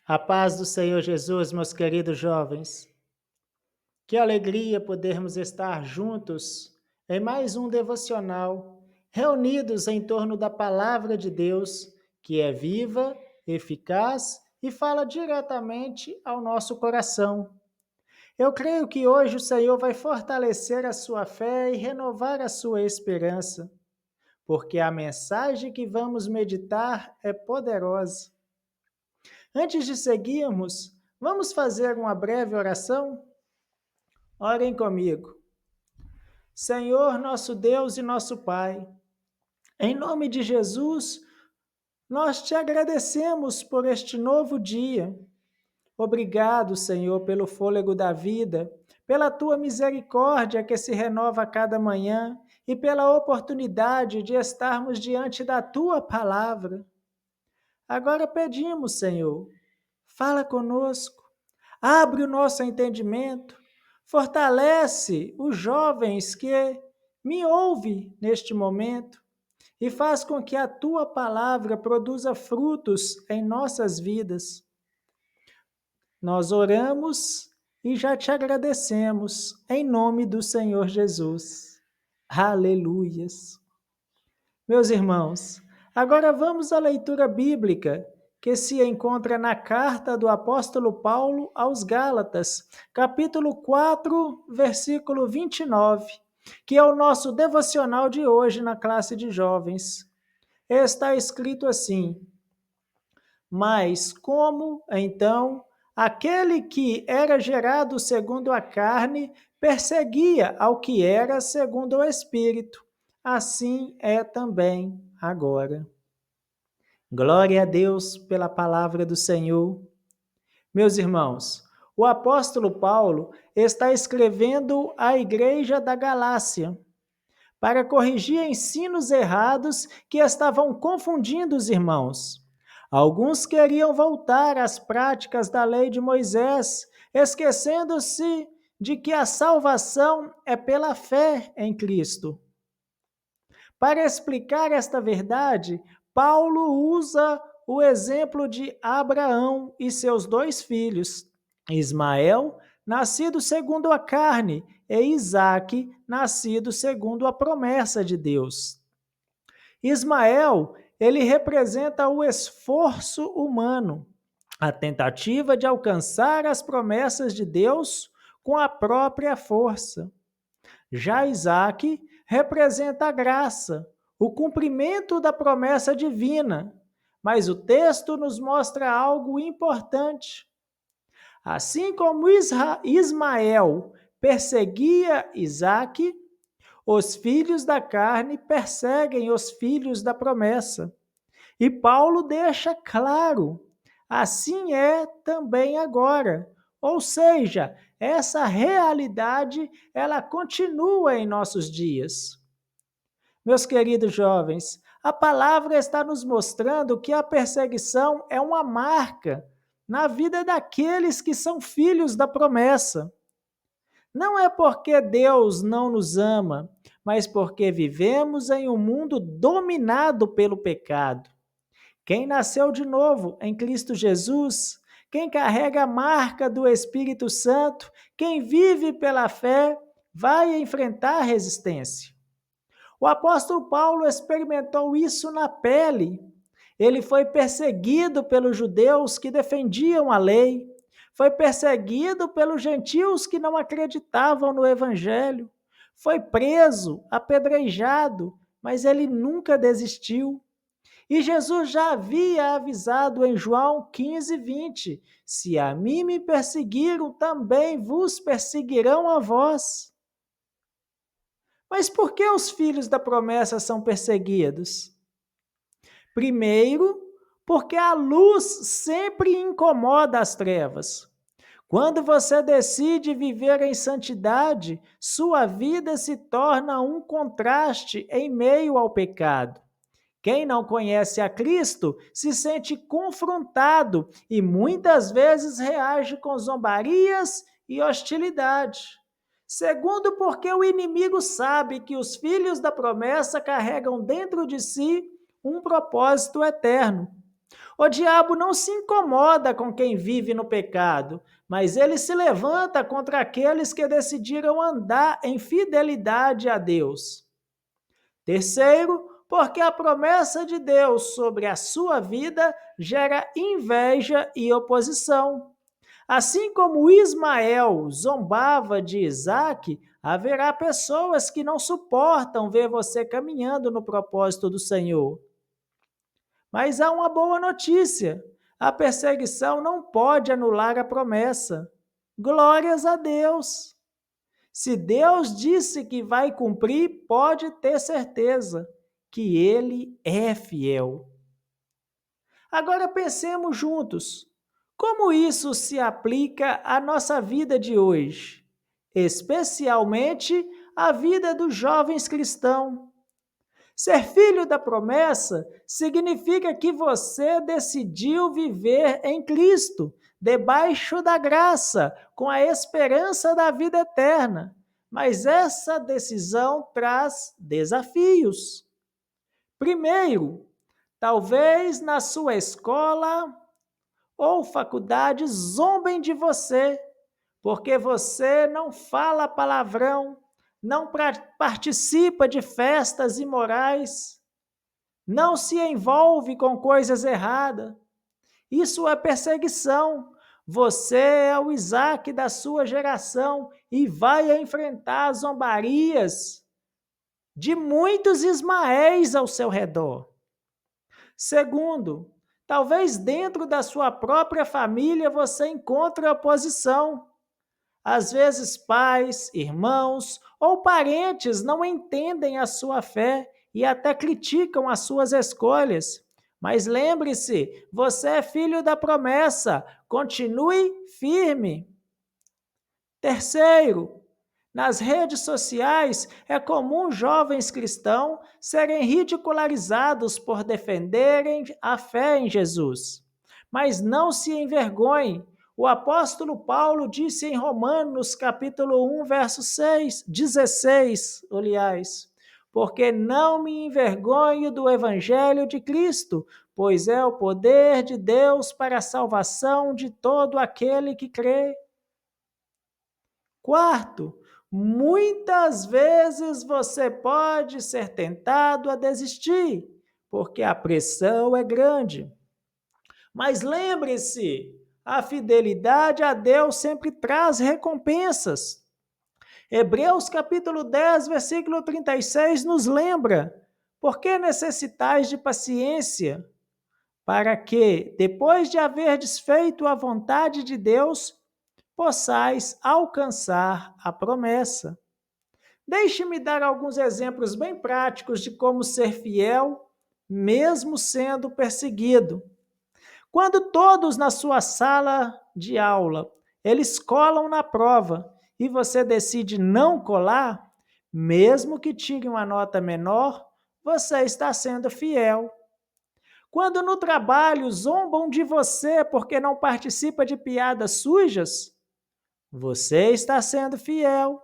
A paz do Senhor Jesus, meus queridos jovens. Que alegria podermos estar juntos em mais um devocional, reunidos em torno da palavra de Deus, que é viva, eficaz e fala diretamente ao nosso coração. Eu creio que hoje o Senhor vai fortalecer a sua fé e renovar a sua esperança, porque a mensagem que vamos meditar é poderosa. Antes de seguirmos, vamos fazer uma breve oração? Orem comigo. Senhor, nosso Deus e nosso Pai, em nome de Jesus, nós te agradecemos por este novo dia. Obrigado, Senhor, pelo fôlego da vida, pela tua misericórdia que se renova a cada manhã e pela oportunidade de estarmos diante da tua palavra. Agora pedimos, Senhor, fala conosco, abre o nosso entendimento, fortalece os jovens que me ouvem neste momento e faz com que a tua palavra produza frutos em nossas vidas. Nós oramos e já te agradecemos em nome do Senhor Jesus. Aleluias. Meus irmãos, agora vamos à leitura bíblica que se encontra na carta do apóstolo Paulo aos Gálatas, capítulo 4, versículo 29, que é o nosso devocional de hoje na classe de jovens. Está escrito assim: Mas como, então, aquele que era gerado segundo a carne perseguia ao que era segundo o Espírito, assim é também agora. Glória a Deus pela palavra do Senhor. Meus irmãos, o apóstolo Paulo está escrevendo à igreja da Galácia para corrigir ensinos errados que estavam confundindo os irmãos. Alguns queriam voltar às práticas da lei de Moisés, esquecendo-se de que a salvação é pela fé em Cristo. Para explicar esta verdade, Paulo usa o exemplo de Abraão e seus dois filhos, Ismael, nascido segundo a carne, e Isaque, nascido segundo a promessa de Deus. Ismael, ele representa o esforço humano, a tentativa de alcançar as promessas de Deus com a própria força. Já Isaque representa a graça, o cumprimento da promessa divina. Mas o texto nos mostra algo importante. Assim como Ismael perseguia Isaque, os filhos da carne perseguem os filhos da promessa. E Paulo deixa claro, assim é também agora. Ou seja, essa realidade, ela continua em nossos dias. Meus queridos jovens, a palavra está nos mostrando que a perseguição é uma marca na vida daqueles que são filhos da promessa. Não é porque Deus não nos ama, mas porque vivemos em um mundo dominado pelo pecado. Quem nasceu de novo em Cristo Jesus, quem carrega a marca do Espírito Santo, quem vive pela fé, vai enfrentar resistência. O apóstolo Paulo experimentou isso na pele. Ele foi perseguido pelos judeus que defendiam a lei, foi perseguido pelos gentios que não acreditavam no evangelho, foi preso, apedrejado, mas ele nunca desistiu. E Jesus já havia avisado em João 15, 20: se a mim me perseguiram, também vos perseguirão a vós. Mas por que os filhos da promessa são perseguidos? Primeiro, porque a luz sempre incomoda as trevas. Quando você decide viver em santidade, sua vida se torna um contraste em meio ao pecado. Quem não conhece a Cristo se sente confrontado e muitas vezes reage com zombarias e hostilidade. Segundo, porque o inimigo sabe que os filhos da promessa carregam dentro de si um propósito eterno. O diabo não se incomoda com quem vive no pecado, mas ele se levanta contra aqueles que decidiram andar em fidelidade a Deus. Terceiro, porque a promessa de Deus sobre a sua vida gera inveja e oposição. Assim como Ismael zombava de Isaque, haverá pessoas que não suportam ver você caminhando no propósito do Senhor. Mas há uma boa notícia: a perseguição não pode anular a promessa. Glórias a Deus! Se Deus disse que vai cumprir, pode ter certeza que Ele é fiel. Agora pensemos juntos. Como isso se aplica à nossa vida de hoje, especialmente à vida dos jovens cristãos? Ser filho da promessa significa que você decidiu viver em Cristo, debaixo da graça, com a esperança da vida eterna. Mas essa decisão traz desafios. Primeiro, talvez na sua escola ou faculdade zombem de você, porque você não fala palavrão, não participa de festas imorais, não se envolve com coisas erradas. Isso é perseguição. Você é o Isaac da sua geração e vai enfrentar zombarias de muitos Ismaéis ao seu redor. Segundo, talvez dentro da sua própria família você encontre oposição. Às vezes, pais, irmãos ou parentes não entendem a sua fé e até criticam as suas escolhas. Mas lembre-se, você é filho da promessa, continue firme. Terceiro, nas redes sociais é comum jovens cristãos serem ridicularizados por defenderem a fé em Jesus. Mas não se envergonhem. O apóstolo Paulo disse em Romanos, capítulo 1, verso 16, aliás, porque não me envergonho do evangelho de Cristo, pois é o poder de Deus para a salvação de todo aquele que crê. Quarto, muitas vezes você pode ser tentado a desistir, porque a pressão é grande. Mas lembre-se, a fidelidade a Deus sempre traz recompensas. Hebreus capítulo 10, versículo 36 nos lembra: porque necessitais de paciência, para que, depois de haverdes feito a vontade de Deus, possais alcançar a promessa. Deixe-me dar alguns exemplos bem práticos de como ser fiel, mesmo sendo perseguido. Quando todos na sua sala de aula, eles colam na prova e você decide não colar, mesmo que tire uma nota menor, você está sendo fiel. Quando no trabalho zombam de você porque não participa de piadas sujas, você está sendo fiel.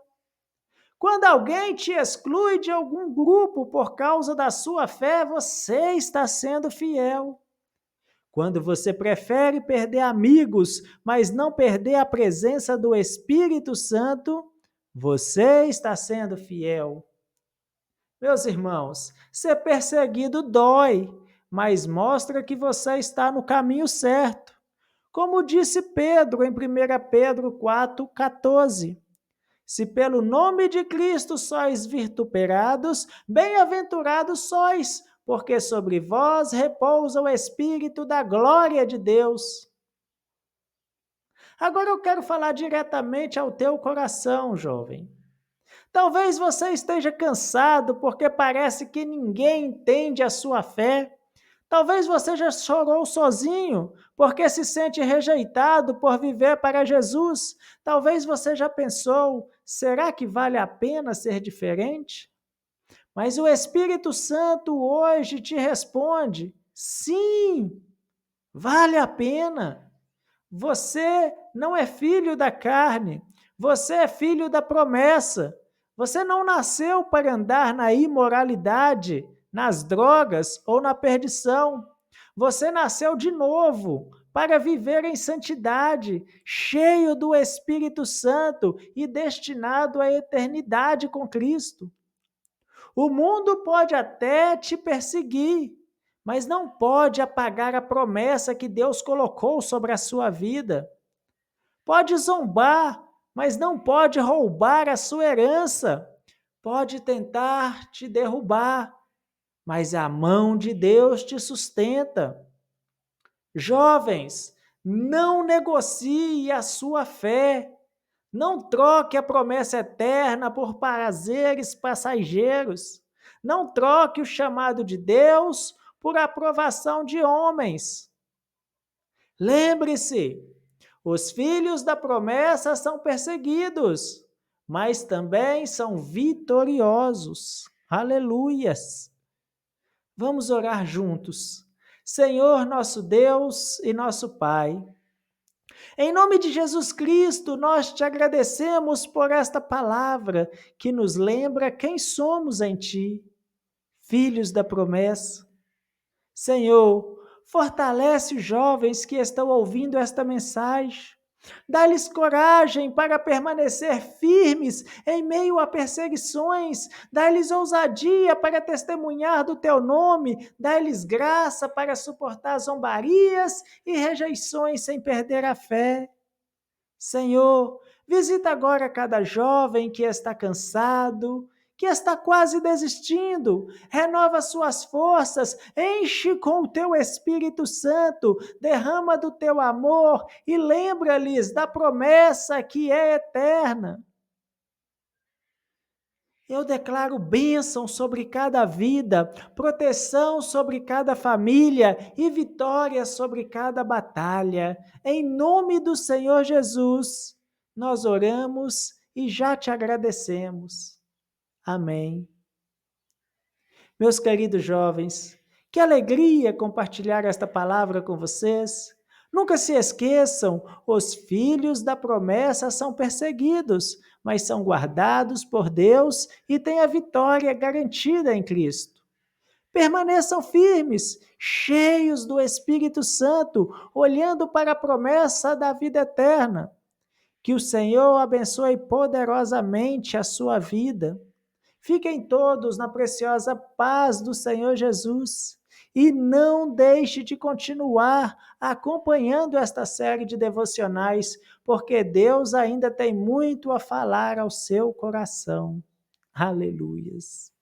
Quando alguém te exclui de algum grupo por causa da sua fé, você está sendo fiel. Quando você prefere perder amigos, mas não perder a presença do Espírito Santo, você está sendo fiel. Meus irmãos, ser perseguido dói, mas mostra que você está no caminho certo. Como disse Pedro em 1 Pedro 4,14. Se pelo nome de Cristo sois vituperados, bem-aventurados sois, porque sobre vós repousa o Espírito da glória de Deus. Agora eu quero falar diretamente ao teu coração, jovem. Talvez você esteja cansado porque parece que ninguém entende a sua fé. Talvez você já chorou sozinho porque se sente rejeitado por viver para Jesus. Talvez você já pensou, será que vale a pena ser diferente? Mas o Espírito Santo hoje te responde, sim, vale a pena. Você não é filho da carne, você é filho da promessa. Você não nasceu para andar na imoralidade, nas drogas ou na perdição. Você nasceu de novo para viver em santidade, cheio do Espírito Santo e destinado à eternidade com Cristo. O mundo pode até te perseguir, mas não pode apagar a promessa que Deus colocou sobre a sua vida. Pode zombar, mas não pode roubar a sua herança. Pode tentar te derrubar, mas a mão de Deus te sustenta. Jovens, não negocie a sua fé. Não troque a promessa eterna por prazeres passageiros. Não troque o chamado de Deus por aprovação de homens. Lembre-se, os filhos da promessa são perseguidos, mas também são vitoriosos. Aleluias! Vamos orar juntos. Senhor, nosso Deus e nosso Pai, em nome de Jesus Cristo, nós te agradecemos por esta palavra que nos lembra quem somos em Ti, filhos da promessa. Senhor, fortalece os jovens que estão ouvindo esta mensagem. Dá-lhes coragem para permanecer firmes em meio a perseguições. Dá-lhes ousadia para testemunhar do teu nome. Dá-lhes graça para suportar zombarias e rejeições sem perder a fé. Senhor, visita agora cada jovem que está cansado, que está quase desistindo. Renova suas forças, enche com o teu Espírito Santo, derrama do teu amor e lembra-lhes da promessa que é eterna. Eu declaro bênção sobre cada vida, proteção sobre cada família e vitória sobre cada batalha. Em nome do Senhor Jesus, nós oramos e já te agradecemos. Amém. Meus queridos jovens, que alegria compartilhar esta palavra com vocês. Nunca se esqueçam, os filhos da promessa são perseguidos, mas são guardados por Deus e têm a vitória garantida em Cristo. Permaneçam firmes, cheios do Espírito Santo, olhando para a promessa da vida eterna. Que o Senhor abençoe poderosamente a sua vida. Fiquem todos na preciosa paz do Senhor Jesus. E não deixe de continuar acompanhando esta série de devocionais, porque Deus ainda tem muito a falar ao seu coração. Aleluias.